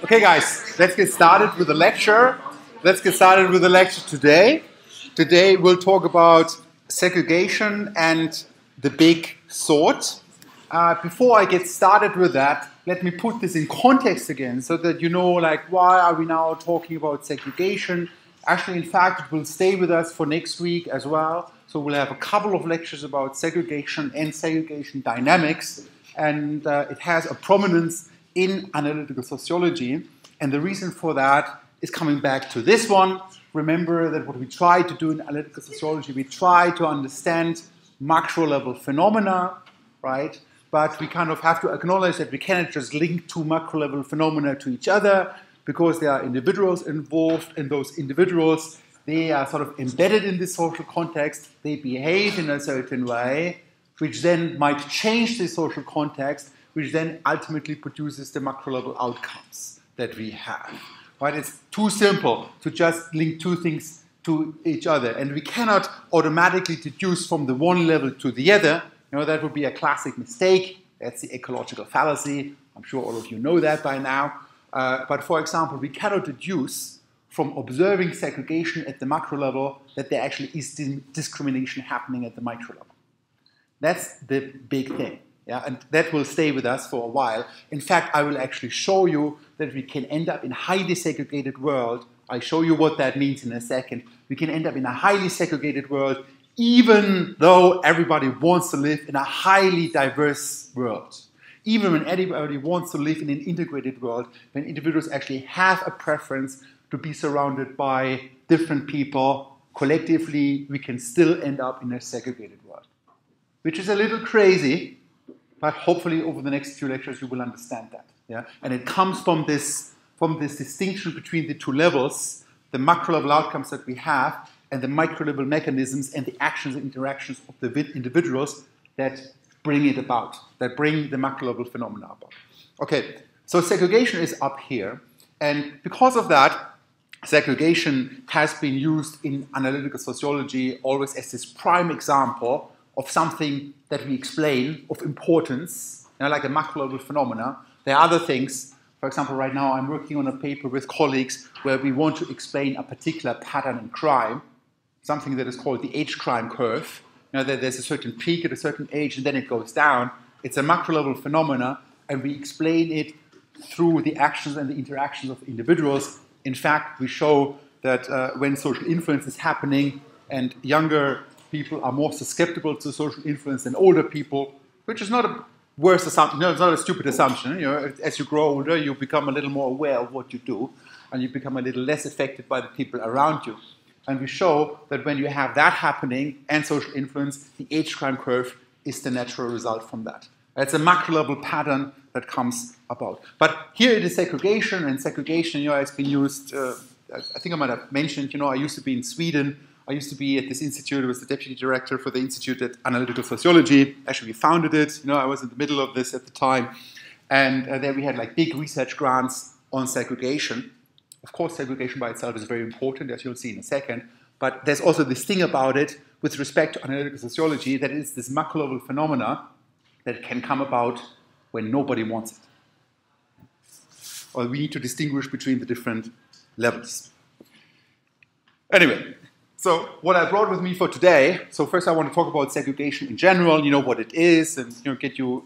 Okay, guys, let's get started with the lecture. Today. Today we'll talk about segregation and the big sort. Before I get started with that, let me put this in context again so that you know, like, why are we now talking about segregation? Actually, in fact, it will stay with us for next week as well. So we'll have a couple of lectures about segregation and segregation dynamics, and it has a prominence in analytical sociology. And the reason for that is coming back to this one. Remember that what we try to do in analytical sociology, we try to understand macro-level phenomena, right? But we kind of have to acknowledge that we cannot just link two macro-level phenomena to each other because there are individuals involved, and those individuals, they are sort of embedded in this social context. They behave in a certain way, which then might change the social context, which then ultimately produces the macro-level outcomes that we have. Right? It's too simple to just link two things to each other, and we cannot automatically deduce from the one level to the other. You know, that would be a classic mistake. That's the ecological fallacy. I'm sure all of you know that by now. But for example, we cannot deduce from observing segregation at the macro level that there actually is discrimination happening at the micro level. That's the big thing. Yeah? And that will stay with us for a while. In fact, I will actually show you that we can end up in a highly segregated world. I'll show you what that means in a second. We can end up in a highly segregated world even though everybody wants to live in a highly diverse world. Even when everybody wants to live in an integrated world, when individuals actually have a preference to be surrounded by different people, collectively, we can still end up in a segregated world. Which is a little crazy, but hopefully over the next few lectures you will understand that. Yeah? And it comes from this distinction between the two levels, the macro-level outcomes that we have, and the micro-level mechanisms and the actions and interactions of the individuals that bring it about, that bring the macro-level phenomena about. Okay, so segregation is up here, and because of that, segregation has been used in analytical sociology always as this prime example of something that we explain of importance, you know, like a macro-level phenomena. There are other things. For example, right now I'm working on a paper with colleagues where we want to explain a particular pattern in crime, something that is called the age crime curve. You know, that there's a certain peak at a certain age and then it goes down. It's a macro-level phenomena, and we explain it through the actions and the interactions of individuals. In fact, we show that when social influence is happening and younger people are more susceptible to social influence than older people, which is not a worse assumption, no, it's not a stupid assumption. You know, as you grow older, you become a little more aware of what you do, and you become a little less affected by the people around you. And we show that when you have that happening and social influence, the age crime curve is the natural result from that. It's a macro-level pattern that comes about. But here it is segregation, and segregation, you know, has been used, I think I might have mentioned, you know, I used to be in Sweden. I used to be at this institute. I was the deputy director for the Institute at Analytical Sociology. Actually, we founded it. You know, I was in the middle of this at the time. And there we had like big research grants on segregation. Of course, segregation by itself is very important, as you'll see in a second. But there's also this thing about it with respect to analytical sociology that is this macro-level phenomena that can come about when nobody wants it. Or we need to distinguish between the different levels. Anyway, so what I brought with me for today, so first I want to talk about segregation in general, you know, what it is, and you know, get you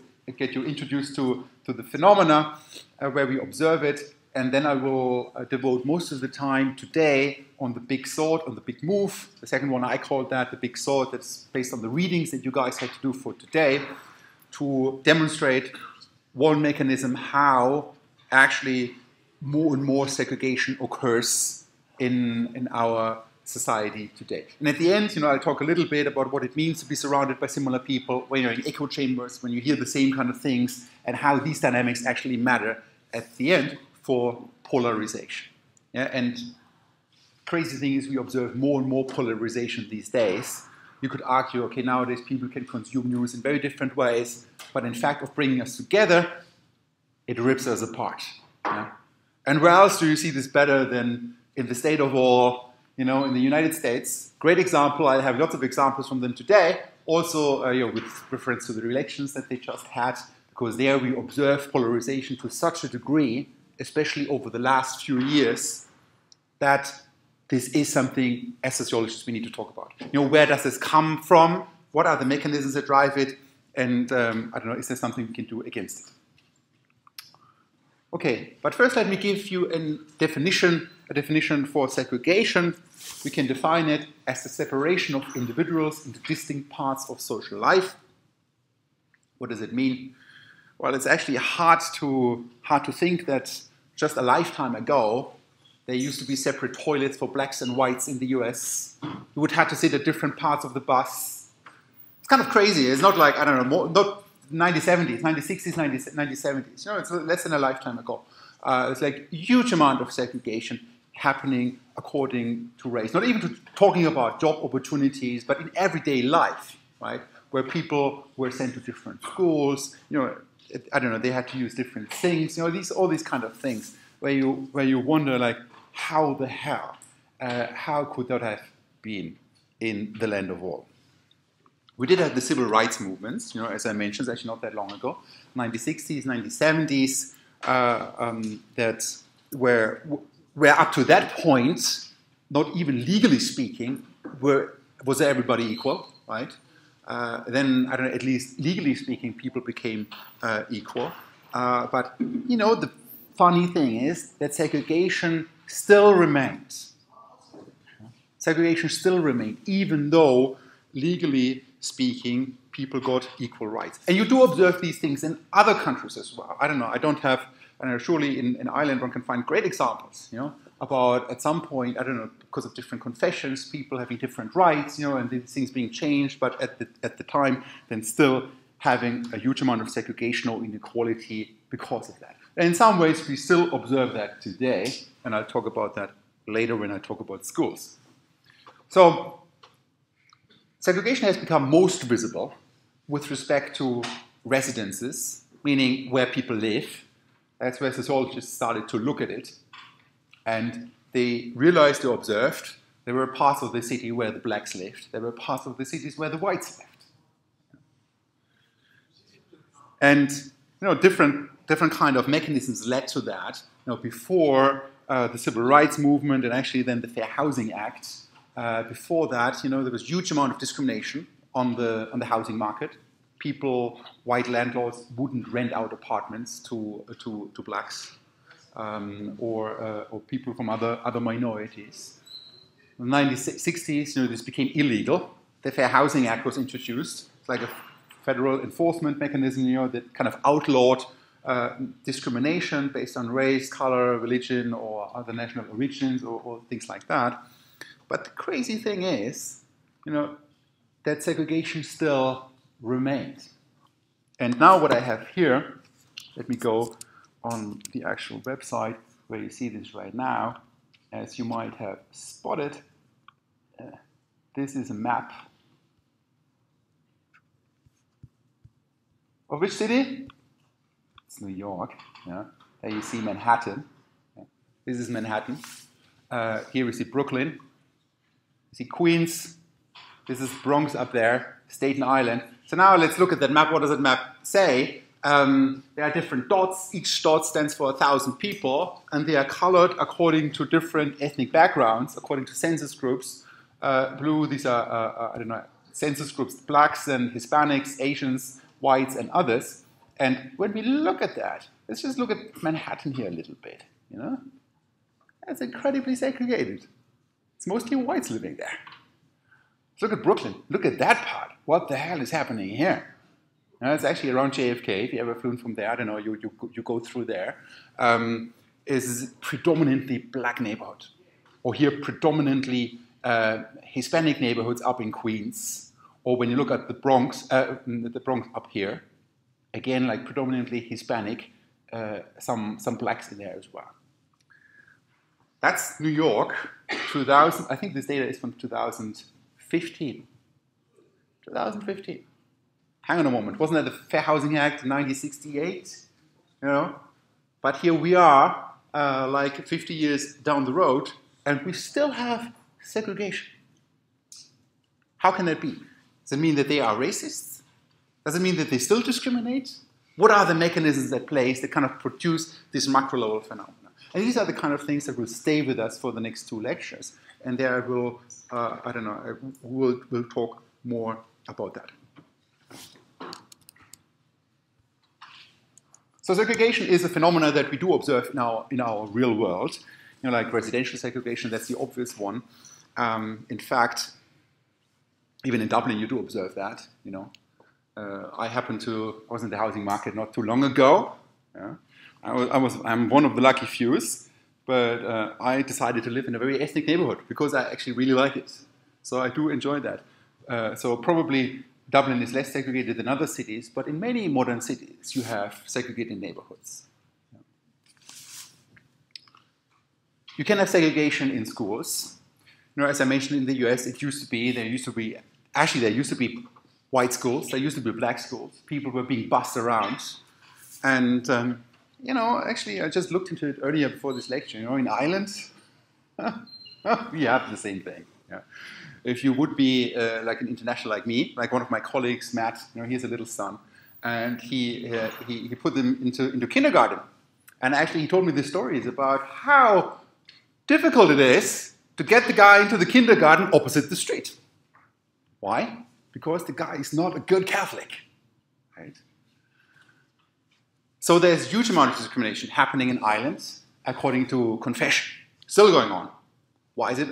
introduced to the phenomena where we observe it. And then I will devote most of the time today on the big sort, on the big move. The second one, I called that the big sort. That's based on the readings that you guys had to do for today to demonstrate one mechanism how actually more and more segregation occurs in our society today. And at the end, you know, I'll talk a little bit about what it means to be surrounded by similar people when you're in echo chambers, when you hear the same kind of things, and how these dynamics actually matter at the end for polarization. Yeah, and crazy thing is we observe more and more polarization these days. You could argue, okay, nowadays people can consume news in very different ways, but in fact of bringing us together, it rips us apart. Yeah? And where else do you see this better than in the state of all, you know, in the United States? Great example, I have lots of examples from them today, also you know, with reference to the elections that they just had, because there we observe polarization to such a degree especially over the last few years, that this is something as sociologists we need to talk about. You know, where does this come from? What are the mechanisms that drive it? And I don't know, is there something we can do against it? Okay, but first let me give you a definition for segregation. We can define it as the separation of individuals into distinct parts of social life. What does it mean? Well, it's actually hard to think that just a lifetime ago, there used to be separate toilets for blacks and whites in the US. You would have to sit at different parts of the bus. It's kind of crazy. It's not like, I don't know, not 1970s, 1960s, 1970s. You know, it's less than a lifetime ago. It's like a huge amount of segregation happening according to race. Not even talking about job opportunities, but in everyday life, right? Where people were sent to different schools. You know, I don't know, they had to use different things. You know, all these kind of things where you wonder, like, how the hell, how could that have been in the land of all? We did have the civil rights movements, you know, as I mentioned, actually not that long ago, 1960s, 1970s, that were up to that point, not even legally speaking, was everybody equal, right? Then, I don't know, at least legally speaking, people became equal. But, you know, the funny thing is that segregation still remains. Segregation still remained, even though legally speaking, people got equal rights. And you do observe these things in other countries as well. I don't know, surely in Ireland one can find great examples, you know, about at some point, I don't know, because of different confessions, people having different rights, you know, and these things being changed, but at the time, then still having a huge amount of segregation or inequality because of that. And in some ways, we still observe that today, and I'll talk about that later when I talk about schools. So, segregation has become most visible with respect to residences, meaning where people live. That's where sociologists started to look at it. And they realized, they observed, there were parts of the city where the blacks lived. There were parts of the cities where the whites lived. And, you know, different kind of mechanisms led to that. You know, before the Civil Rights Movement and actually then the Fair Housing Act, before that, you know, there was a huge amount of discrimination on the housing market. People, white landlords, wouldn't rent out apartments to blacks or people from other minorities. In the 1960s, you know, this became illegal. The Fair Housing Act was introduced. It's like a federal enforcement mechanism, you know, that kind of outlawed discrimination based on race, color, religion, or other national origins, or things like that. But the crazy thing is, you know, that segregation still remains. And now what I have here, let me go on the actual website where you see this right now. As you might have spotted, this is a map of which city? It's New York. Yeah. There you see Manhattan. Yeah. This is Manhattan. Here we see Brooklyn. You see Queens. This is Bronx up there, Staten Island. So now let's look at that map. What does that map say? There are different dots. Each dot stands for 1,000 people, and they are colored according to different ethnic backgrounds, according to census groups. Blue, these are, I don't know, census groups, blacks and Hispanics, Asians, whites, and others. And when we look at that, let's just look at Manhattan here a little bit, you know? It's incredibly segregated. It's mostly whites living there. Let's look at Brooklyn. Look at that part. What the hell is happening here? It's actually around JFK. If you ever flown from there, I don't know, you go through there. Is predominantly black neighborhood. Or here, predominantly Hispanic neighborhoods up in Queens. Or when you look at the Bronx up here, again, like predominantly Hispanic, some blacks in there as well. That's New York, 2000. I think this data is from 2015. 2015. Hang on a moment. Wasn't that the Fair Housing Act in 1968? You know? But here we are, like 50 years down the road, and we still have segregation. How can that be? Does it mean that they are racists? Does it mean that they still discriminate? What are the mechanisms at play that kind of produce this macro-level phenomena? And these are the kind of things that will stay with us for the next 2 lectures. And there I will, I don't know, we'll talk more about that. So segregation is a phenomenon that we do observe in our real world. You know, like residential segregation, that's the obvious one. In fact, even in Dublin, you do observe that, you know. I was in the housing market not too long ago. Yeah. I'm one of the lucky few, but I decided to live in a very ethnic neighborhood because I actually really like it. So I do enjoy that. So probably Dublin is less segregated than other cities, but in many modern cities, you have segregated neighborhoods. Yeah. You can have segregation in schools. You know, as I mentioned in the US, there used to be white schools, there used to be black schools. People were being bussed around. And, you know, actually, I just looked into it earlier before this lecture. You know, in Ireland, we have the same thing. Yeah. If you would be like an international like me, like one of my colleagues, Matt, you know, he has a little son, and he put them into kindergarten. And actually, he told me the stories about how difficult it is to get the guy into the kindergarten opposite the street. Why? Because the guy is not a good Catholic, right? So there's a huge amount of discrimination happening in Ireland, according to confession, still going on. Why is it?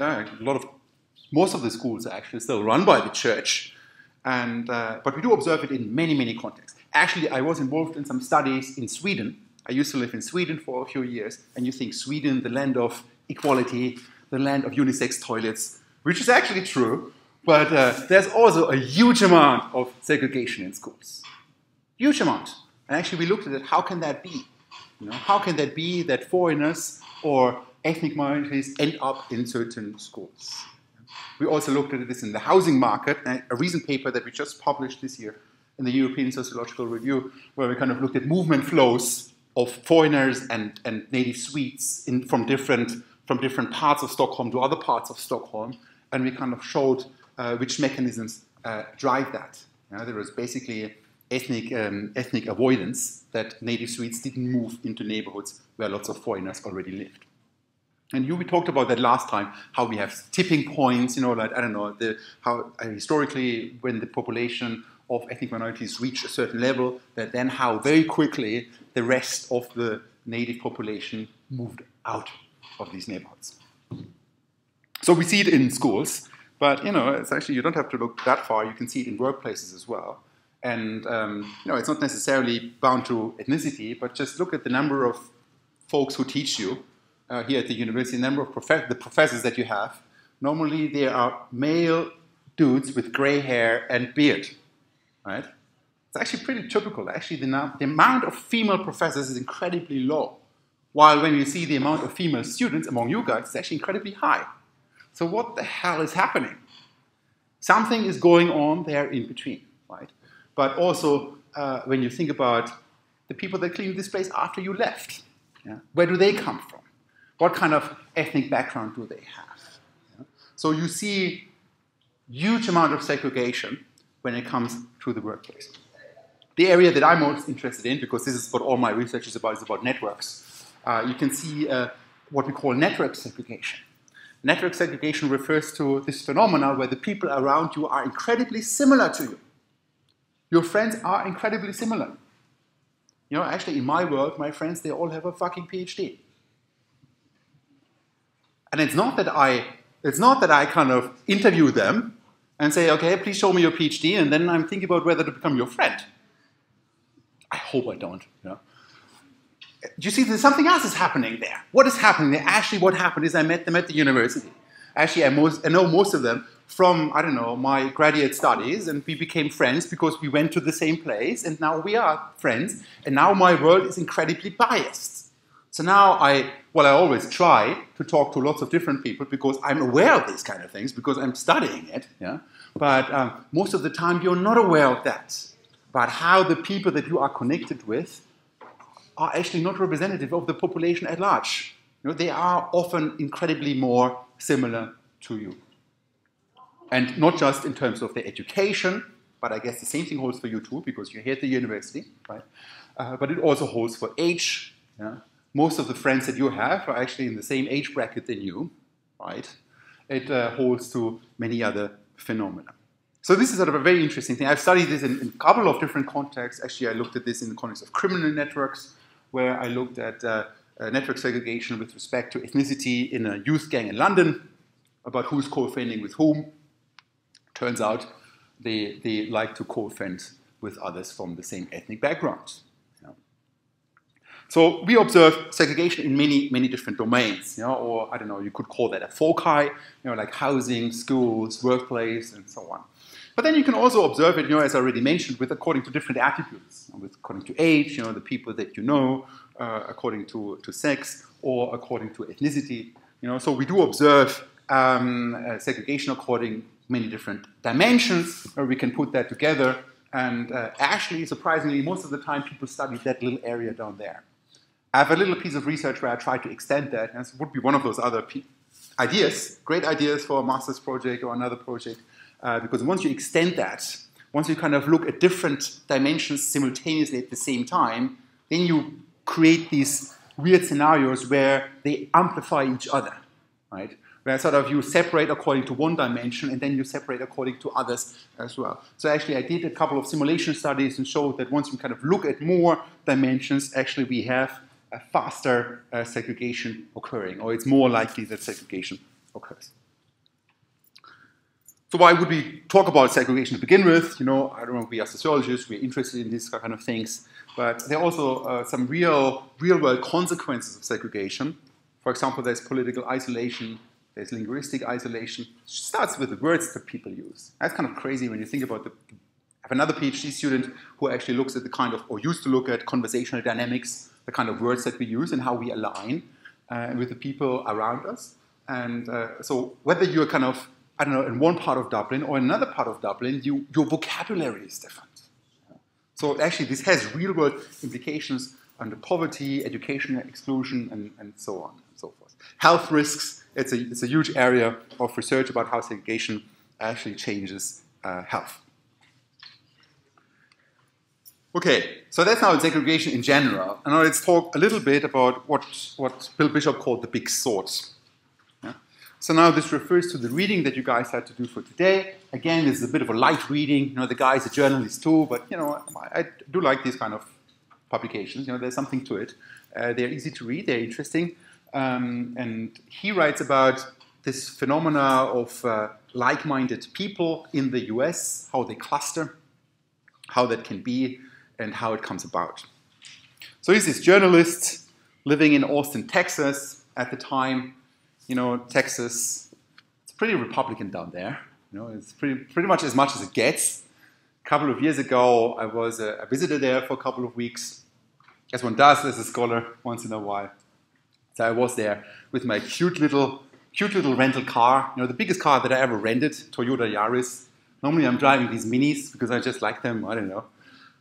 Most of the schools are actually still run by the church, but we do observe it in many, many contexts. Actually, I was involved in some studies in Sweden. I used to live in Sweden for a few years, and you think Sweden, the land of equality, the land of unisex toilets, which is actually true. But there's also a huge amount of segregation in schools. Huge amount. And actually we looked at it, how can that be? You know, how can that be that foreigners or ethnic minorities end up in certain schools? We also looked at this in the housing market, a recent paper that we just published this year in the European Sociological Review, where we kind of looked at movement flows of foreigners and native Swedes from different parts of Stockholm to other parts of Stockholm. And we kind of showed which mechanisms drive that. There was basically ethnic avoidance, that native Swedes didn't move into neighborhoods where lots of foreigners already lived. And we talked about that last time, how we have tipping points, you know, like, I don't know, how historically when the population of ethnic minorities reach a certain level, that then how very quickly the rest of the native population moved out of these neighborhoods. So we see it in schools. But, you know, it's actually, you don't have to look that far. You can see it in workplaces as well. And, you know, it's not necessarily bound to ethnicity, but just look at the number of folks who teach you here at the university, the number of the professors that you have. Normally, there are male dudes with gray hair and beard, right? It's actually pretty typical. Actually, the amount of female professors is incredibly low. While when you see the amount of female students among you guys, it's actually incredibly high. So what the hell is happening? Something is going on there in between, right? But also, when you think about the people that cleaned this place after you left, yeah? Where do they come from? What kind of ethnic background do they have? Yeah? So you see huge amount of segregation when it comes to the workplace. The area that I'm most interested in, because this is what all my research is about networks, you can see what we call network segregation. Network segregation refers to this phenomena where the people around you are incredibly similar to you. Your friends are incredibly similar. You know, actually in my world, my friends, they all have a fucking PhD. And it's not that I kind of interview them and say, okay, please show me your PhD, and then I'm thinking about whether to become your friend. I hope I don't, you know. You see, there's something else is happening there. What is happening there? Actually, what happened is I met them at the university. Actually, I know most of them from, I don't know, my graduate studies, and we became friends because we went to the same place, and now we are friends, and now my world is incredibly biased. So now I always try to talk to lots of different people because I'm aware of these kind of things, because I'm studying it, yeah? But most of the time you're not aware of that, about how the people that you are connected with are actually not representative of the population at large. You know, they are often incredibly more similar to you. And not just in terms of their education, but I guess the same thing holds for you too, because you're here at the university, right? But it also holds for age. Yeah? Most of the friends that you have are actually in the same age bracket than you, right? It holds to many other phenomena. So this is sort of a very interesting thing. I've studied this in a couple of different contexts. Actually, I looked at this in the context of criminal networks, where I looked at network segregation with respect to ethnicity in a youth gang in London, about who's co-offending with whom. Turns out they like to co-offend with others from the same ethnic background. Yeah. So we observe segregation in many different domains, or I don't know, you could call that a foci, like housing, schools, workplace, and so on. But then you can also observe it, as I already mentioned, according to different attributes, according to age, the people that you know, according to sex, or according to ethnicity. So we do observe segregation according many different dimensions, where we can put that together. And actually, surprisingly, most of the time people study that little area down there. I have a little piece of research where I try to extend that, and this would be one of those other ideas, great ideas for a master's project or another project, because once you extend that, once you kind of look at different dimensions simultaneously at the same time, then you create these weird scenarios where they amplify each other, right? Where sort of you separate according to one dimension and then you separate according to others as well. So actually I did a couple of simulation studies and showed that once you kind of look at more dimensions, actually we have a faster segregation occurring, or it's more likely that segregation occurs. So why would we talk about segregation to begin with? I don't know, we are sociologists, we're interested in these kind of things, but there are also some real-world consequences of segregation. For example, there's political isolation, there's linguistic isolation. It starts with the words that people use. That's kind of crazy when you think about I have another PhD student who actually looks at the kind of, or used to look at conversational dynamics, the kind of words that we use and how we align with the people around us. And so whether you're kind of, I don't know, in one part of Dublin or another part of Dublin, your vocabulary is different. So actually this has real-world implications under poverty, educational exclusion, and so on and so forth. Health risks, it's a huge area of research about how segregation actually changes health. Okay, so that's now segregation in general. And now let's talk a little bit about what Bill Bishop called the big sort. Yeah? So now this refers to the reading that you guys had to do for today. Again, this is a bit of a light reading. The guy's a journalist too, but I do like these kind of publications. There's something to it. They're easy to read, they're interesting. And he writes about this phenomena of like-minded people in the US, how they cluster, how that can be, and how it comes about. So he's this journalist living in Austin, Texas at the time. Texas, it's pretty Republican down there. It's pretty much as it gets. A couple of years ago, I was a visitor there for a couple of weeks, as one does as a scholar once in a while. So I was there with my cute little rental car, the biggest car that I ever rented, Toyota Yaris. Normally I'm driving these Minis because I just like them, I don't know.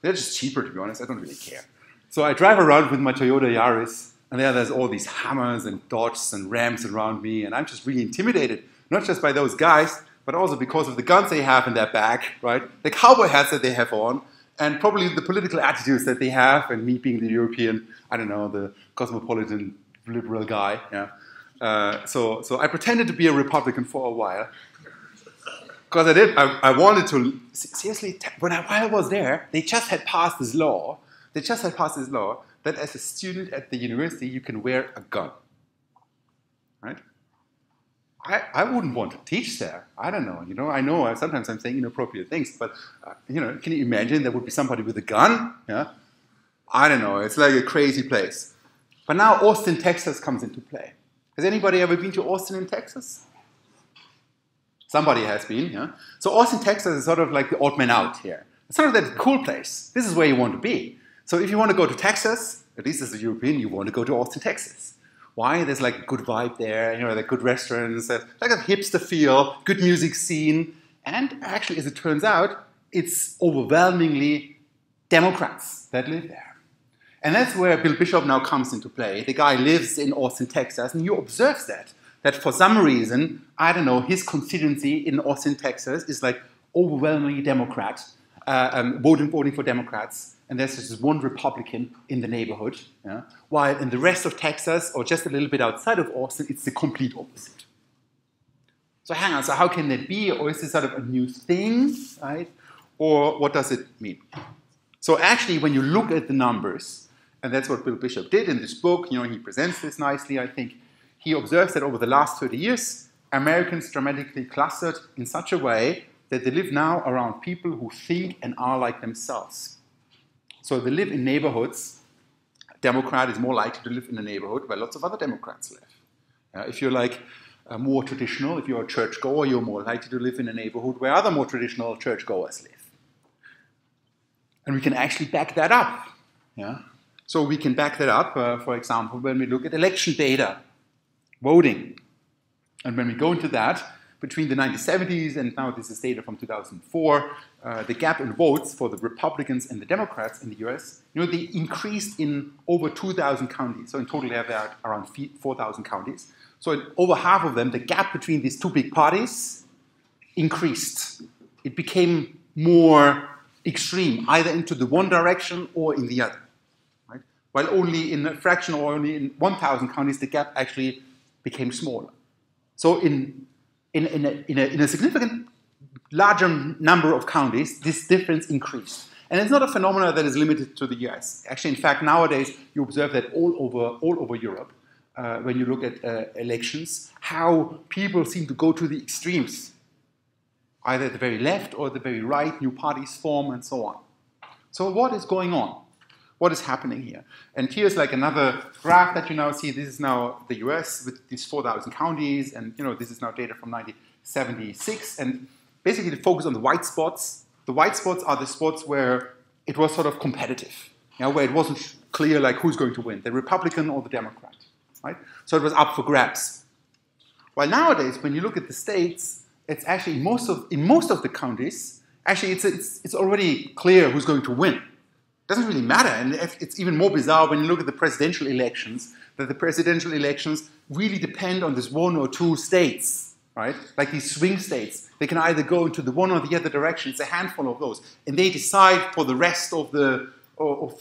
They're just cheaper, to be honest, I don't really care. So I drive around with my Toyota Yaris, and there's all these Hammers and Dodges and Rams around me, and I'm just really intimidated, not just by those guys, but also because of the guns they have in their back, right? The cowboy hats that they have on, and probably the political attitudes that they have, and me being the European, I don't know, the cosmopolitan liberal guy, yeah. So I pretended to be a Republican for a while. Because I wanted to, seriously, while I was there, they just had passed this law, that as a student at the university, you can wear a gun, right? I wouldn't want to teach there. I don't know, I know sometimes I'm saying inappropriate things, but, can you imagine there would be somebody with a gun, yeah? I don't know, it's like a crazy place. But now Austin, Texas comes into play. Has anybody ever been to Austin in Texas? Somebody has been, yeah? So Austin, Texas is sort of like the odd man out here. It's sort of that cool place. This is where you want to be. So if you want to go to Texas, at least as a European, you want to go to Austin, Texas. Why? There's like a good vibe there, there are good restaurants, there's like a hipster feel, good music scene. And actually, as it turns out, it's overwhelmingly Democrats that live there. And that's where Bill Bishop now comes into play. The guy lives in Austin, Texas, and you observe that for some reason, I don't know, his constituency in Austin, Texas is like overwhelmingly Democrat. voting for Democrats, and there's just one Republican in the neighborhood, yeah? While in the rest of Texas, or just a little bit outside of Austin, it's the complete opposite. So hang on, so how can that be? Or is this sort of a new thing, right? Or what does it mean? So actually, when you look at the numbers, and that's what Bill Bishop did in this book, you know, he presents this nicely, I think. He observes that over the last 30 years, Americans dramatically clustered in such a way that they live now around people who think and are like themselves. So they live in neighborhoods. A Democrat is more likely to live in a neighborhood where lots of other Democrats live. If you're like more traditional, if you're a churchgoer, you're more likely to live in a neighborhood where other more traditional churchgoers live. And we can actually back that up. Yeah? So we can back that up, for example, when we look at election data, voting. And when we go into that, between the 1970s and now this is data from 2004, the gap in votes for the Republicans and the Democrats in the US, you know, they increased in over 2,000 counties. So in total, there are around 4,000 counties. So in over half of them, the gap between these two big parties increased. It became more extreme, either into the one direction or in the other. Right? While only in a fraction or only in 1,000 counties, the gap actually became smaller. So in a significant larger number of counties, this difference increased. And it's not a phenomenon that is limited to the US. Actually, in fact, nowadays, you observe that all over Europe, when you look at elections, how people seem to go to the extremes, either at the very left or at the very right, new parties form, and so on. So what is going on? What is happening here? And here's like another graph that you now see. This is now the US with these 4,000 counties, and you know this is now data from 1976. And basically, the focus on the white spots. The white spots are the spots where it was sort of competitive, you know, where it wasn't clear like who's going to win, the Republican or the Democrat, right? So it was up for grabs. While nowadays, when you look at the states, it's actually in most of the counties, actually it's already clear who's going to win. It doesn't really matter, and it's even more bizarre when you look at the presidential elections, that the presidential elections really depend on this one or two states, right? Like these swing states. They can either go into the one or the other direction. It's a handful of those. And they decide for the rest of the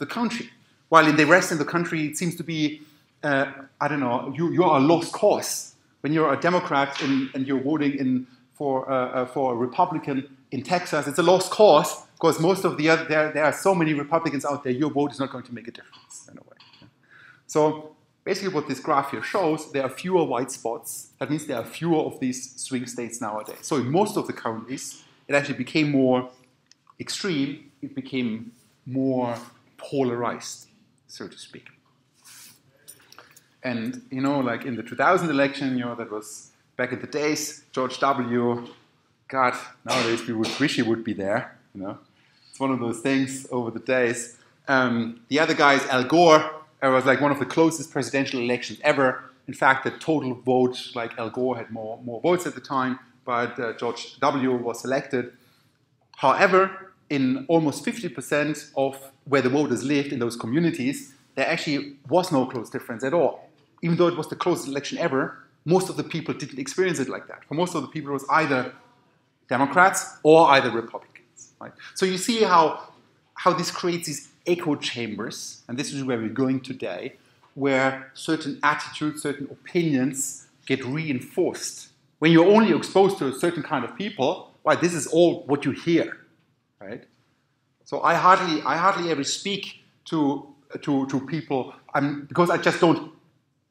country. While in the rest of the country, it seems to be, I don't know, you're a lost cause. When you're a Democrat and you're voting for a Republican in Texas, it's a lost cause because most of the other, there are so many Republicans out there, your vote is not going to make a difference in a way. So basically what this graph here shows, there are fewer white spots. That means there are fewer of these swing states nowadays. So in most of the counties, it actually became more extreme. It became more polarized, so to speak. And, you know, like in the 2000 election, you know, that was back in the days, George W., God, nowadays we would wish he would be there, you know. It's one of those things over the days. The other guy is Al Gore. It was like one of the closest presidential elections ever. In fact, the total vote, like Al Gore had more votes at the time, but George W. was elected. However, in almost 50% of where the voters lived in those communities, there actually was no close difference at all. Even though it was the closest election ever, most of the people didn't experience it like that. For most of the people, it was either Democrats or either Republicans. Right? So you see how this creates these echo chambers, and this is where we're going today, where certain attitudes, certain opinions get reinforced. When you're only exposed to a certain kind of people, well, this is all what you hear, right? So I hardly ever speak to people because I just don't.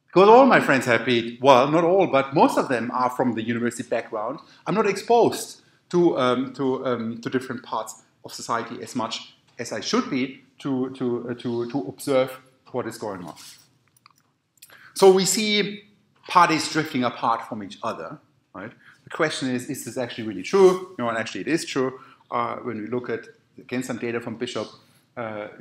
Because all my friends have been, well, not all, but most of them are from the university background. I'm not exposed to different parts of society as much as I should be to observe what is going on. So we see parties drifting apart from each other, right? The question is this actually really true? You know, and actually it is true. When we look at, again, some data from Bishop,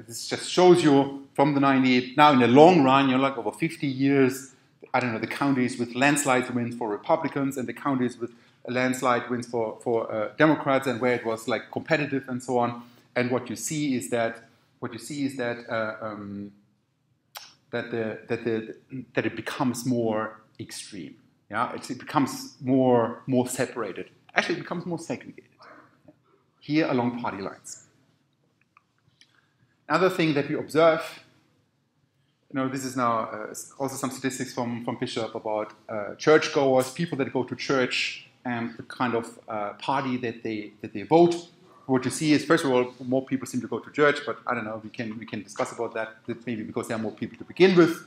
this just shows you from the 90s, now in the long run, like over 50 years, I don't know, the counties with landslide wins for Republicans and the counties with landslide wins for Democrats, and where it was like competitive and so on. And what you see is that it becomes more extreme. Yeah, it becomes more separated. Actually, it becomes more segregated here along party lines. Another thing that we observe, this is now also some statistics from Bishop about churchgoers, people that go to church, and the kind of party that they vote. What you see is, first of all, more people seem to go to church, but I don't know, we can discuss about that. That's maybe because there are more people to begin with.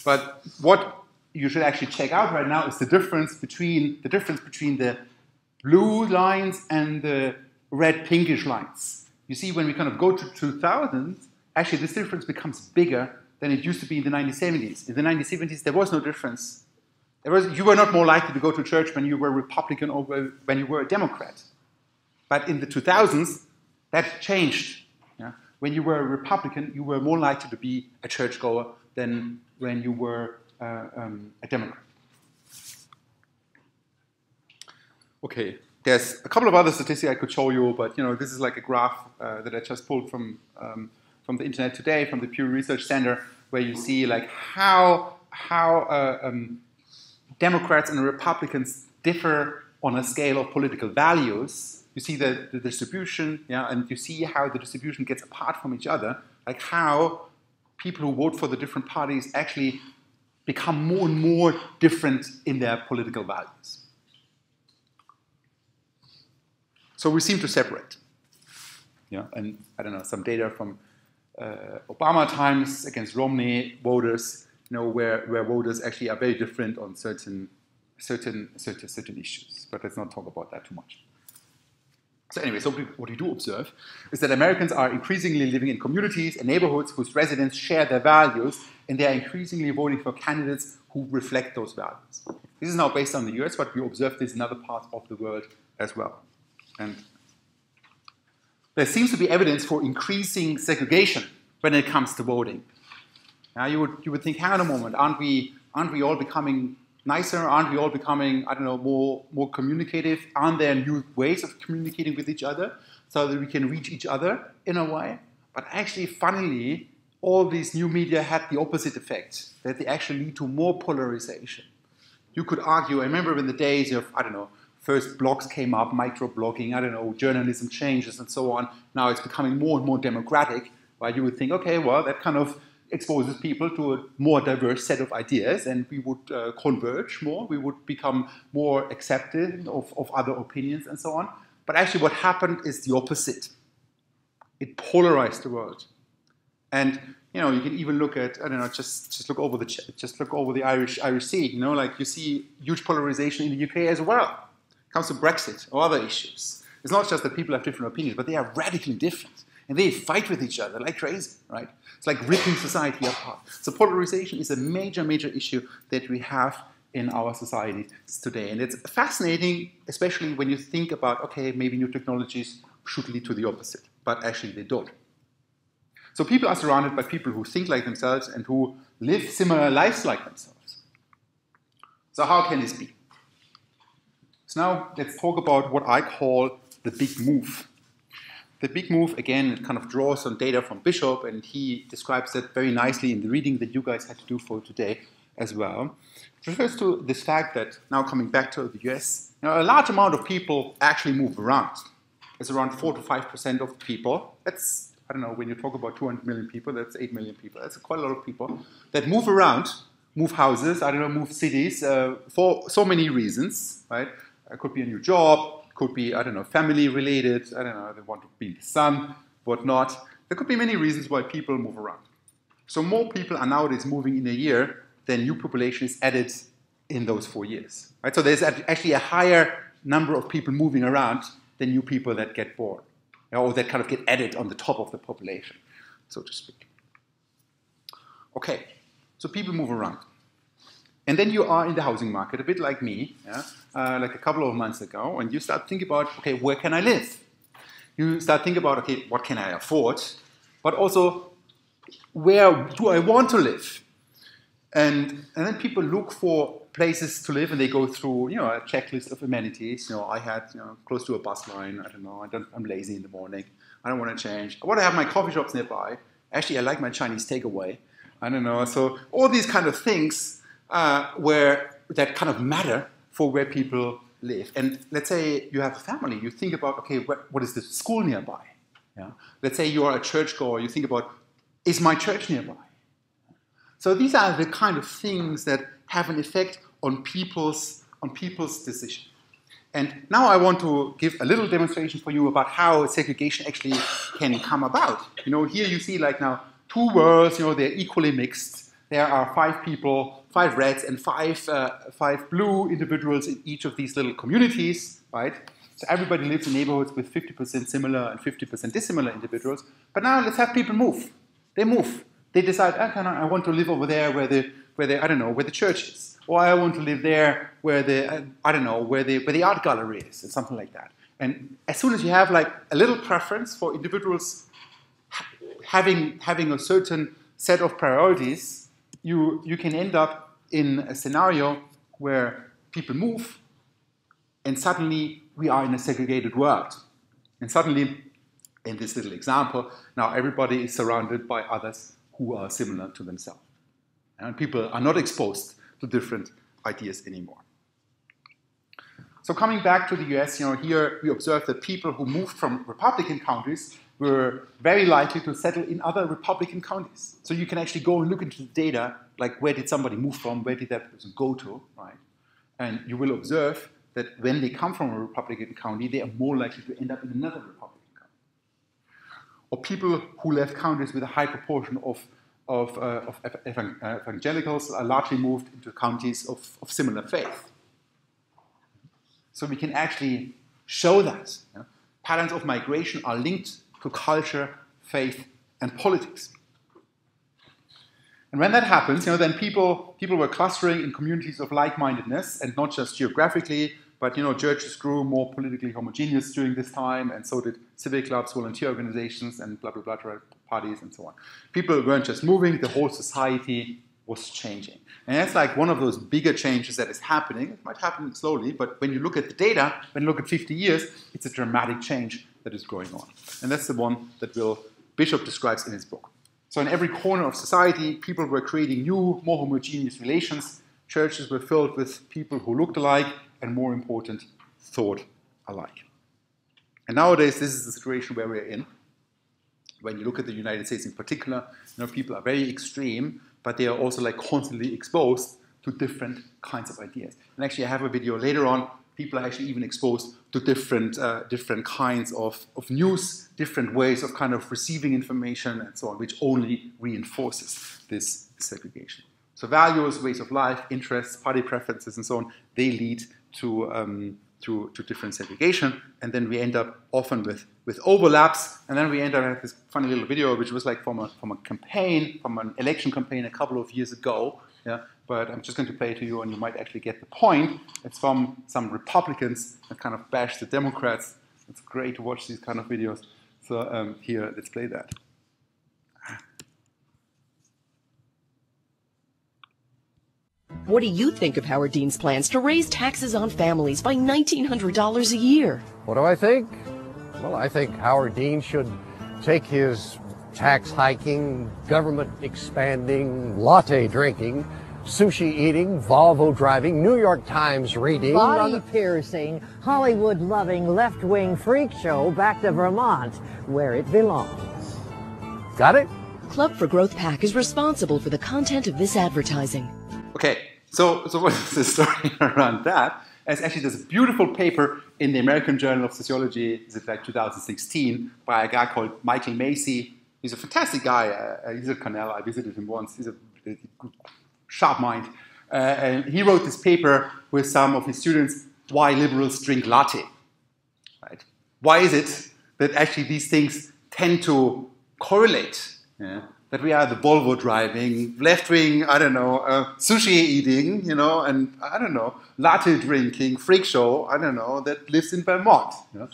But what you should actually check out right now is the difference between the blue lines and the red pinkish lines. You see, when we kind of go to 2000, actually this difference becomes bigger than it used to be in the 1970s. In the 1970s, there was no difference. You were not more likely to go to church when you were Republican or when you were a Democrat. But in the 2000s, that changed. Yeah? When you were a Republican, you were more likely to be a churchgoer than when you were a Democrat. Okay, there's a couple of other statistics I could show you, but this is like a graph that I just pulled from the internet today, from the Pew Research Center, where you see like how Democrats and Republicans differ on a scale of political values. You see the distribution, yeah, and you see how the distribution gets apart from each other, like how people who vote for the different parties actually become more and more different in their political values. So we seem to separate. Yeah, and I don't know, some data from Obama times against Romney voters, where voters actually are very different on certain issues. But let's not talk about that too much. So anyway, so what we do observe is that Americans are increasingly living in communities and neighborhoods whose residents share their values, and they are increasingly voting for candidates who reflect those values. This is now based on the US, but we observe this in other parts of the world as well. And there seems to be evidence for increasing segregation when it comes to voting. Now you would think, hang on a moment, aren't we all becoming nicer? Aren't we all becoming, I don't know, more communicative? Aren't there new ways of communicating with each other so that we can reach each other in a way? But actually, funnily, all these new media had the opposite effect, that they actually lead to more polarization. You could argue, I remember in the days of, I don't know, first blogs came up, microblogging, I don't know, journalism changes and so on. Now it's becoming more and more democratic, while you would think, okay, well, that kind of exposes people to a more diverse set of ideas, and we would converge more, we would become more accepting of other opinions and so on. But actually what happened is the opposite. It polarized the world. And you can even look at, I don't know, just look over the Irish Sea, like you see huge polarization in the UK as well. It comes to Brexit or other issues. It's not just that people have different opinions, but they are radically different. And they fight with each other like crazy, right? It's like ripping society apart. So polarization is a major, major issue that we have in our society today. And it's fascinating, especially when you think about, okay, maybe new technologies should lead to the opposite, but actually they don't. So people are surrounded by people who think like themselves and who live similar lives like themselves. So how can this be? So now let's talk about what I call the big move. The big move, again, it kind of draws on data from Bishop, and he describes that very nicely in the reading that you guys had to do for today as well. It refers to this fact that, now coming back to the US, a large amount of people actually move around. It's around 4 to 5% of people. That's, I don't know, when you talk about 200 million people, that's 8 million people. That's quite a lot of people that move around, move houses, I don't know, move cities for so many reasons, right? It could be a new job. Could be, I don't know, family related, I don't know, they want to be in the sun, whatnot. There could be many reasons why people move around. So more people are nowadays moving in a year than new population is added in those 4 years. Right? So there's actually a higher number of people moving around than new people that get born, or that kind of get added on the top of the population, so to speak. Okay, so people move around. And then you are in the housing market, a bit like me, yeah? Like a couple of months ago, and you start thinking about, okay, where can I live? You start thinking about, okay, what can I afford? But also, where do I want to live? And then people look for places to live, and they go through, a checklist of amenities. I had, close to a bus line. I don't know. I'm lazy in the morning. I don't want to change. I want to have my coffee shops nearby. Actually, I like my Chinese takeaway. I don't know. So all these kind of things where that kind of matter for where people live. And let's say you have a family. You think about, okay, what is the school nearby? Yeah. Let's say you are a churchgoer. You think about, Is my church nearby? So these are the kind of things that have an effect on people's decision. And now I want to give a little demonstration for you about how segregation actually can come about. Here you see like now 2 worlds, they're equally mixed. There are 5 people, 5 reds and 5 blue individuals in each of these little communities, right? So everybody lives in neighborhoods with 50% similar and 50% dissimilar individuals. But now let's have people move. They move. They decide, I want to live over there where the church is. Or I want to live there where where the art gallery is, or something like that. And as soon as you have like a little preference for individuals having a certain set of priorities, you can end up in a scenario where people move and suddenly we are in a segregated world. And suddenly, in this little example, now everybody is surrounded by others who are similar to themselves. And people are not exposed to different ideas anymore. So coming back to the US, here we observe that people who moved from Republican counties were very likely to settle in other Republican counties. So you can actually go and look into the data, like where did somebody move from, where did that person go to, right? And you will observe that when they come from a Republican county, they are more likely to end up in another Republican county. Or people who left counties with a high proportion of evangelicals are largely moved into counties of similar faith. So we can actually show that patterns of migration are linked to culture, faith, and politics. And when that happens, then people were clustering in communities of like-mindedness, and not just geographically, but churches grew more politically homogeneous during this time, and so did civic clubs, volunteer organizations, and blah, blah, blah, parties, and so on. People weren't just moving, the whole society was changing. And that's like one of those bigger changes that is happening. It might happen slowly, but when you look at the data, when you look at 50 years, it's a dramatic change that is going on. And that's the one that Bishop describes in his book. So in every corner of society, people were creating new, more homogeneous relations. Churches were filled with people who looked alike, and more important, thought alike. And nowadays, this is the situation where we're in. When you look at the United States in particular, people are very extreme, but they are also like constantly exposed to different kinds of ideas. And actually, I have a video later on. People are actually even exposed to different kinds of news, different ways of kind of receiving information, and so on, which only reinforces this segregation. So values, ways of life, interests, party preferences, and so on, they lead to different segregation, and then we end up often with overlaps, and then we end up with this funny little video, which was like from a campaign, from an election campaign a couple of years ago. Yeah, but I'm just going to play it to you, and you might actually get the point. It's from some Republicans that kind of bash the Democrats. It's great to watch these kind of videos. So here, let's play that. What do you think of Howard Dean's plans to raise taxes on families by $1,900 a year? What do I think? Well, I think Howard Dean should take his tax hiking, government expanding, latte drinking, sushi eating, Volvo driving, New York Times reading, body piercing, Hollywood loving, left-wing freak show back to Vermont, where it belongs. Got it? Club for Growth PAC is responsible for the content of this advertising. Okay, so what is the story around that? It's actually this beautiful paper in the American Journal of Sociology, is it like 2016, by a guy called Michael Macy. He's a fantastic guy. He's at Cornell. I visited him once. He's a sharp mind. And he wrote this paper with some of his students, Why Liberals Drink Latte. Right? Why is it that actually these things tend to correlate? Yeah? That we are the Volvo driving, left-wing, sushi eating, and latte drinking, freak show, that lives in Vermont. You know?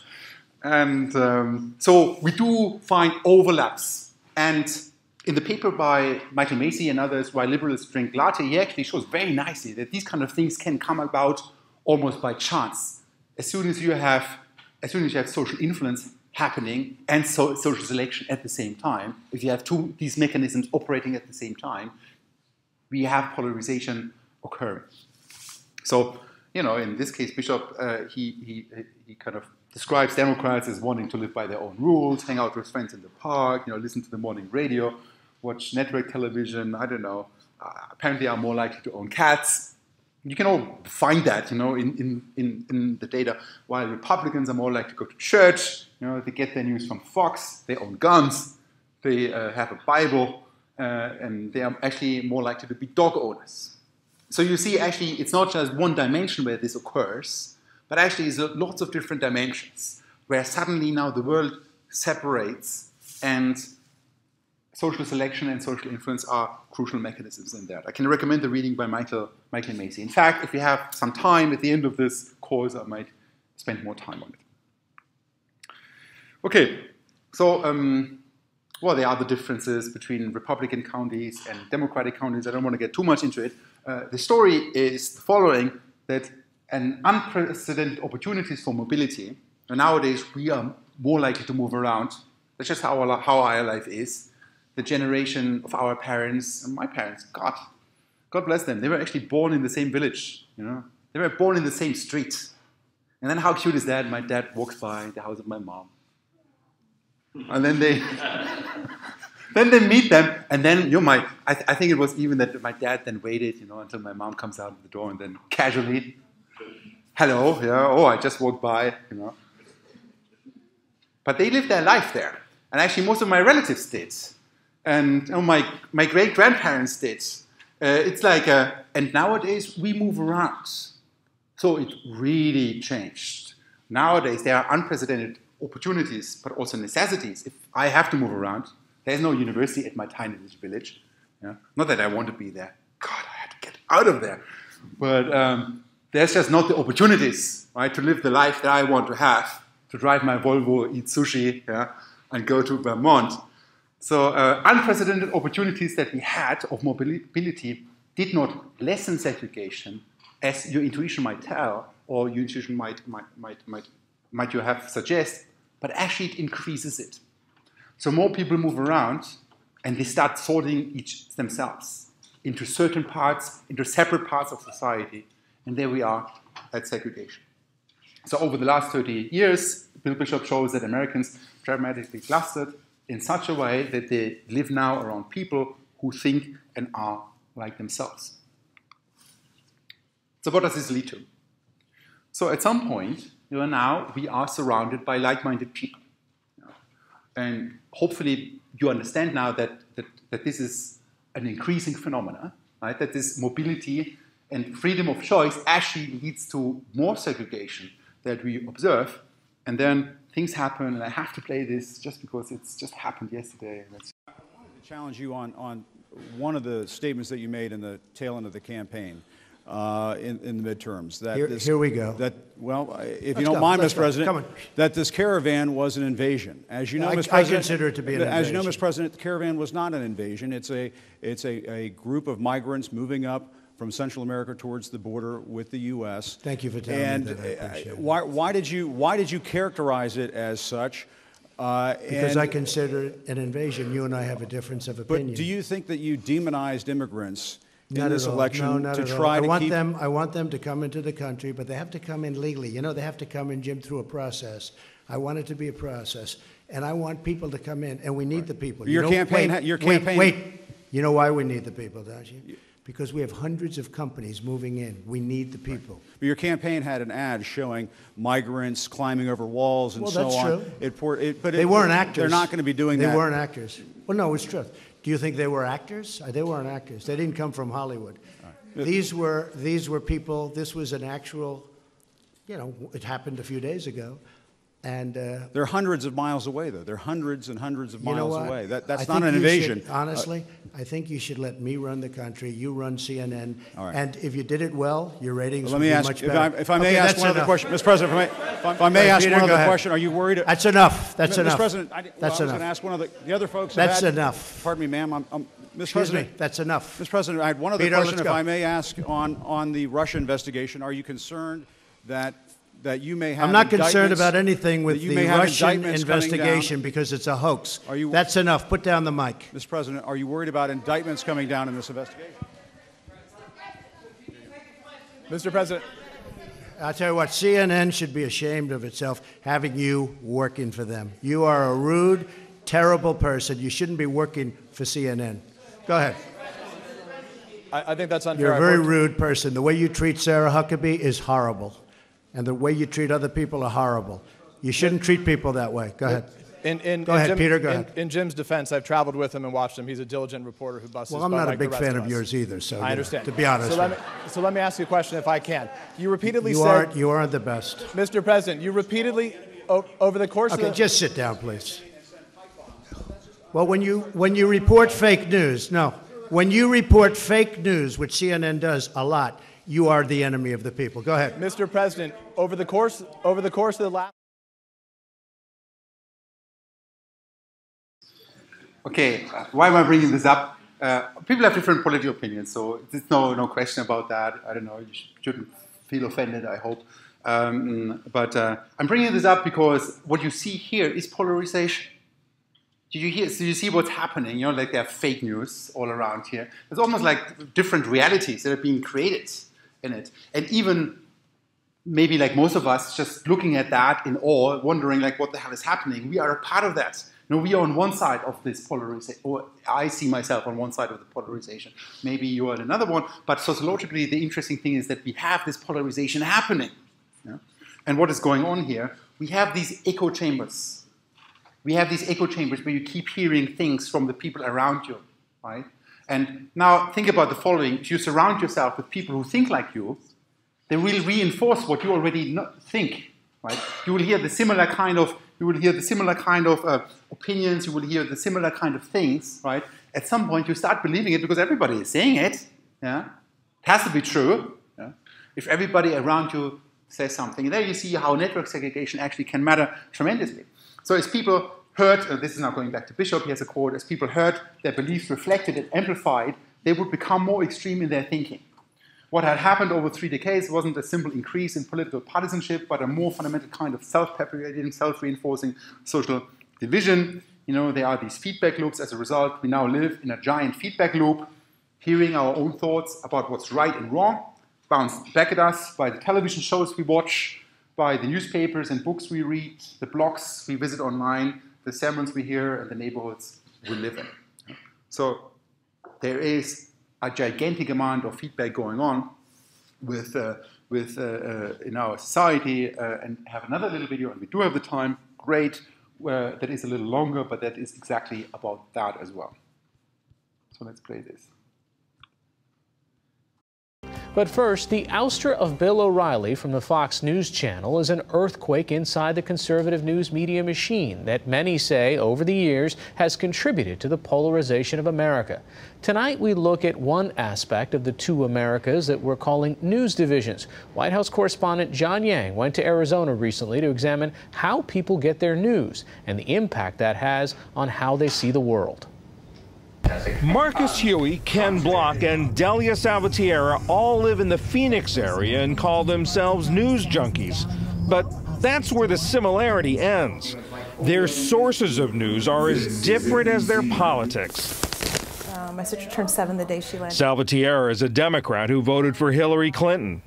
And so we do find overlaps. And in the paper by Michael Macy and others, Why Liberals Drink Latte, he actually shows very nicely that these kind of things can come about almost by chance. As soon as you have social influence happening and social selection at the same time, if you have these mechanisms operating at the same time, we have polarization occurring. So, in this case, Bishop, he kind of describes Democrats as wanting to live by their own rules, hang out with friends in the park, listen to the morning radio, watch network television, I don't know, apparently are more likely to own cats. You can all find that, you know, in the data. While Republicans are more likely to go to church, you know, they get their news from Fox, they own guns, they have a Bible, and they are actually more likely to be dog owners. So you see, actually, it's not just one dimension where this occurs, but actually it's lots of different dimensions where suddenly now the world separates and social selection and social influence are crucial mechanisms in that. I can recommend the reading by Michael Macy. In fact, if we have some time at the end of this course, I might spend more time on it. Okay, so well, there are the differences between Republican counties and Democratic counties. I don't want to get too much into it. The story is the following, that an unprecedented opportunities for mobility, and nowadays we are more likely to move around. That's just how our life is. The generation of our parents, and my parents, God bless them, they were actually born in the same village, you know. They were born in the same street. And then how cute is that? My dad walks by the house of my mom. And then they meet them, and then, you know, I think it was even that my dad then waited, you know, until my mom comes out of the door and then casually, hello, yeah, oh, I just walked by, you know. But they lived their life there. And actually most of my relatives did. And you know, my great-grandparents did. It's like, and nowadays we move around. So it really changed. Nowadays there are unprecedented opportunities, but also necessities. If I have to move around, there's no university at my tiny little village. Yeah? Not that I want to be there. God, I had to get out of there. But there's just not the opportunities, right, to live the life that I want to have, to drive my Volvo, eat sushi, yeah, and go to Vermont. So unprecedented opportunities that we had of mobility did not lessen segregation, as your intuition might tell, or your intuition might you have suggest, but actually it increases it. So more people move around, and they start sorting each themselves into certain parts, into separate parts of society, and there we are at segregation. So over the last 30 years, Bill Bishop shows that Americans dramatically clustered in such a way that they live now around people who think and are like themselves. So what does this lead to? So at some point, you know, now we are surrounded by like-minded people. And hopefully you understand now that this is an increasing phenomenon, right? That this mobility and freedom of choice actually leads to more segregation that we observe. And then things happen, and I have to play this just because it's just happened yesterday. I wanted to challenge you on one of the statements that you made in the tail end of the campaign in the midterms. That here we go. That, well, if you don't mind, Mr. President, that this caravan was an invasion. As you know, Mr. President, I consider it to be an invasion. As you know, Mr. President, the caravan was not an invasion. It's a group of migrants moving up from Central America towards the border with the U.S. Thank you for telling me that. I appreciate it. Why did you characterize it as such? Because I consider it an invasion. You and I have a difference of opinion. But do you think that you demonized immigrants in this election to try to keep them? I want them to come into the country, but they have to come in legally. You know, they have to come in, Jim, through a process. I want it to be a process, and I want people to come in, and we need the people. Your campaign. Wait. You know why we need the people, don't you? Because we have hundreds of companies moving in. We need the people. But your campaign had an ad showing migrants climbing over walls and so on. That's true. But they weren't actors. They're not going to be doing that. They weren't actors. Well, no, it's true. Do you think they were actors? They weren't actors. They didn't come from Hollywood. Right. These were people. This was an actual, you know, it happened a few days ago. And they're hundreds of miles away, though. They're hundreds and hundreds of miles away. That's not an invasion. Honestly, I think you should let me run the country. You run CNN. All right. And if you did it well, your ratings would be much better. If I may ask one other question, Mr. President, if I may ask one other question, are you worried? That's enough. That's enough. Mr. President, I was going to ask one of the other folks. That's enough. Pardon me, ma'am. Mr. Excuse me. That's enough. Mr. President, I had one other question, if I may ask, on the Russia investigation. Are you concerned that you may have? I'm not concerned about anything with the Russian investigation because it's a hoax. That's enough. Put down the mic. Mr. President, are you worried about indictments coming down in this investigation? Mr. President. I'll tell you what, CNN should be ashamed of itself having you working for them. You are a rude terrible person. You shouldn't be working for CNN. Go ahead. I think that's unfair. You're a very rude person. The way you treat Sarah Huckabee is horrible. And the way you treat other people are horrible. You shouldn't treat people that way. Go ahead. Go ahead, Peter, go ahead. In Jim's defense, I've traveled with him and watched him. He's a diligent reporter who busts his butt. Well, I'm not like a big the rest fan of of yours either, so I understand. To be honest. So let me ask you a question if I can. You repeatedly You aren't the best. Mr. President, you repeatedly, over the course of the... Okay, just sit down, please. Well, when you report fake news, when you report fake news, which CNN does a lot, you are the enemy of the people. Go ahead. Mr. President, over the course of the last... Okay, why am I bringing this up? People have different political opinions, so there's no question about that. I don't know, you shouldn't feel offended, I hope. But I'm bringing this up because what you see here is polarization. So you see what's happening, like there are fake news all around here. There's almost like different realities that are being created in it. And even maybe like most of us just looking at that in awe, wondering like what the hell is happening. We are a part of that. We are on one side of this polarization, or I see myself on one side of the polarization. Maybe you are on another one, but sociologically the interesting thing is that we have this polarization happening. And what is going on here? We have these echo chambers. We have these echo chambers where you keep hearing things from the people around you, right? And now think about the following. If you surround yourself with people who think like you, they will reinforce what you already think, right? You will hear the similar kind of opinions, you will hear the similar kind of things, right? At some point you start believing it because everybody is saying it, yeah? It has to be true, yeah? If everybody around you says something. And there you see how network segregation actually can matter tremendously. So as people heard, this is now going back to Bishop, he has a quote, as people heard their beliefs reflected and amplified, they would become more extreme in their thinking. What had happened over 3 decades wasn't a simple increase in political partisanship, but a more fundamental kind of self-perpetuating, self-reinforcing social division. There are these feedback loops. As a result, we now live in a giant feedback loop, hearing our own thoughts about what's right and wrong, bounced back at us by the television shows we watch, by the newspapers and books we read, the blogs we visit online, the sermons we hear, and the neighborhoods we live in. So there is a gigantic amount of feedback going on in our society, and have another little video, and we do have the time, great, that is a little longer, but that is exactly about that as well. So let's play this. But first, the ouster of Bill O'Reilly from the Fox News Channel is an earthquake inside the conservative news media machine that many say over the years has contributed to the polarization of America. Tonight we look at one aspect of the two Americas that we're calling news divisions. White House correspondent John Yang went to Arizona recently to examine how people get their news and the impact that has on how they see the world. Marcus Huey, Ken Block, and Delia Salvatierra all live in the Phoenix area and call themselves news junkies. But that's where the similarity ends. Their sources of news are as different as their politics. My sister turned 7 the day she landed. Salvatierra is a Democrat who voted for Hillary Clinton.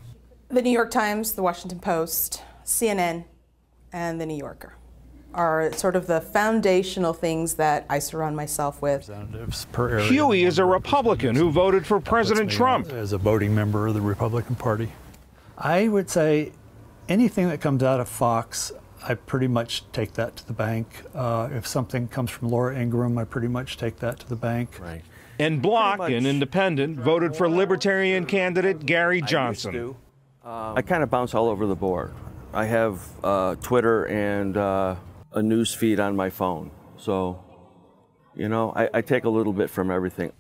The New York Times, the Washington Post, CNN, and the New Yorker are sort of the foundational things that I surround myself with. Huey is a Republican who voted for President Trump. As a voting member of the Republican Party, I would say anything that comes out of Fox, I pretty much take that to the bank. If something comes from Laura Ingraham, I pretty much take that to the bank. Right. And Block, an independent, voted for Libertarian candidate Gary Johnson. I kind of bounce all over the board. I have Twitter and a news feed on my phone. So, I take a little bit from everything.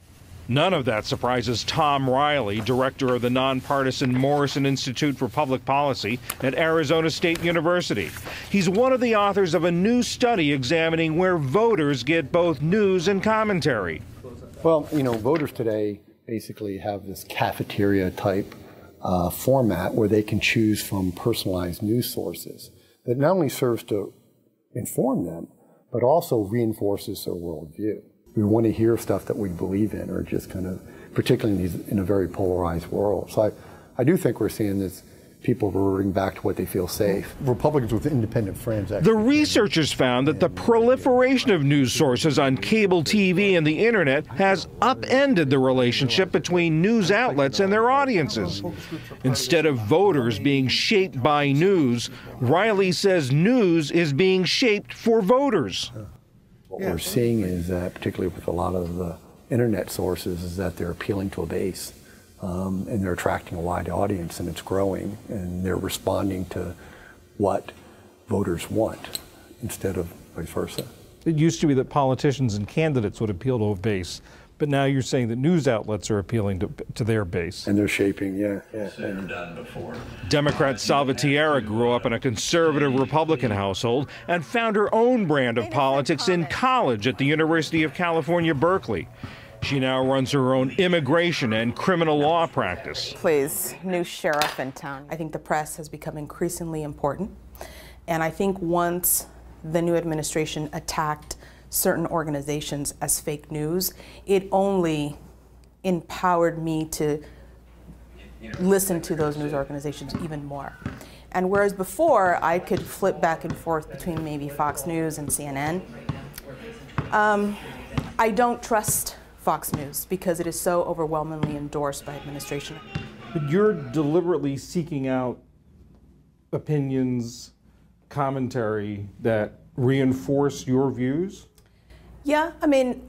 None of that surprises Tom Riley, director of the nonpartisan Morrison Institute for Public Policy at Arizona State University. He's one of the authors of a new study examining where voters get both news and commentary. Well, voters today basically have this cafeteria type format where they can choose from personalized news sources that not only serves to inform them, but also reinforces their worldview. We want to hear stuff that we believe in, or just kind of, particularly in a very polarized world. So I do think we're seeing this people reverting back to what they feel safe. Republicans with independent friends. The researchers found that the proliferation of news sources on cable TV and the internet has upended the relationship between news outlets and their audiences. Instead of voters being shaped by news, Riley says news is being shaped for voters. What we're seeing is that, particularly with a lot of the internet sources, is that they're appealing to a base. And they're attracting a wide audience, and it's growing, and they're responding to what voters want instead of vice versa. It used to be that politicians and candidates would appeal to a base, but now you're saying that news outlets are appealing to their base. And they're shaping, yeah. Never done before. Democrat Salvatierra grew up in a conservative Republican household and found her own brand of politics in college at the University of California, Berkeley. She now runs her own immigration and criminal law practice. Please, new sheriff in town. I think the press has become increasingly important. And I think once the new administration attacked certain organizations as fake news, it only empowered me to listen to those news organizations even more. And whereas before I could flip back and forth between maybe Fox News and CNN, I don't trust Fox News because it is so overwhelmingly endorsed by administration. But you're deliberately seeking out opinions, commentary that reinforce your views? Yeah, I mean,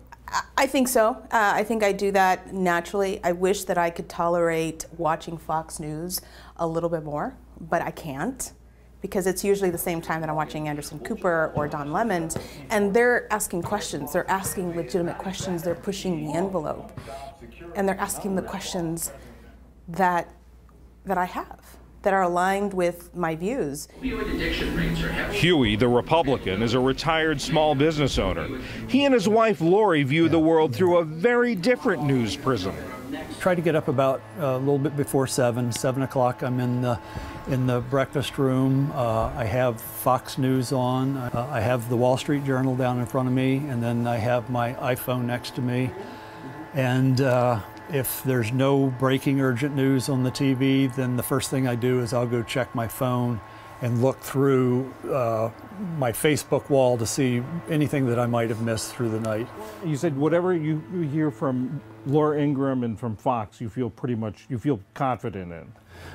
I think so. I think I do that naturally. I wish that I could tolerate watching Fox News a little bit more, but I can't, because it's usually the same time that I'm watching Anderson Cooper or Don Lemons, and they're asking questions. They're asking legitimate questions. They're pushing the envelope, and they're asking the questions that I have, that are aligned with my views. Huey, the Republican, is a retired small business owner. He and his wife Lori view the world through a very different news prism. Try to get up about a little bit before 7 o'clock. I'm in the breakfast room. I have Fox News on. I have the Wall Street Journal down in front of me, and then I have my iPhone next to me. And if there's no breaking urgent news on the TV, then the first thing I do is I'll go check my phone and look through my Facebook wall to see anything that I might have missed through the night. You said whatever you hear from Laura Ingraham and from Fox, you feel confident in.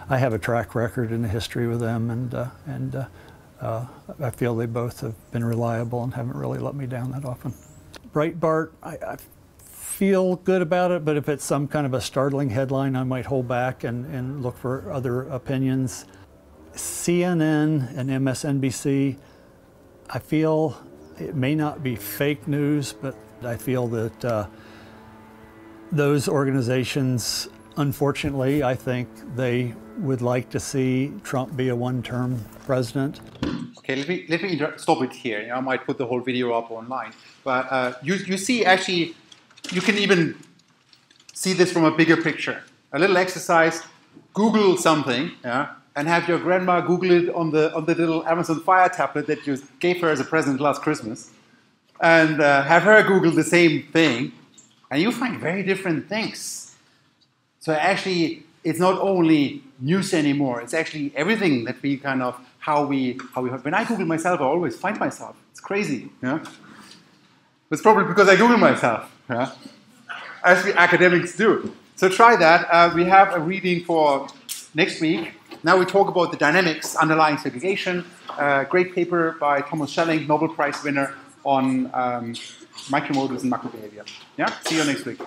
I have a track record and a history with them, and I feel they both have been reliable and haven't really let me down that often. Breitbart, I feel good about it, but if it's some kind of a startling headline, I might hold back and look for other opinions. CNN and MSNBC, I feel it may not be fake news, but I feel that those organizations, unfortunately, I think they would like to see Trump be a one-term president. Okay, let me stop it here. You know, I might put the whole video up online. But you see, actually, you can even see this from a bigger picture. A little exercise, Google something, yeah, and have your grandma Google it on the little Amazon Fire tablet that you gave her as a present last Christmas, and have her Google the same thing, and you find very different things. So actually, it's not only news anymore. It's actually everything that we kind of how we. When I Google myself, I always find myself. It's crazy, yeah. It's probably because I Google myself, yeah? As we academics do. So try that. We have a reading for next week. Now we talk about the dynamics underlying segregation. Great paper by Thomas Schelling, Nobel Prize winner on micromodals and macro behavior. Yeah. See you next week.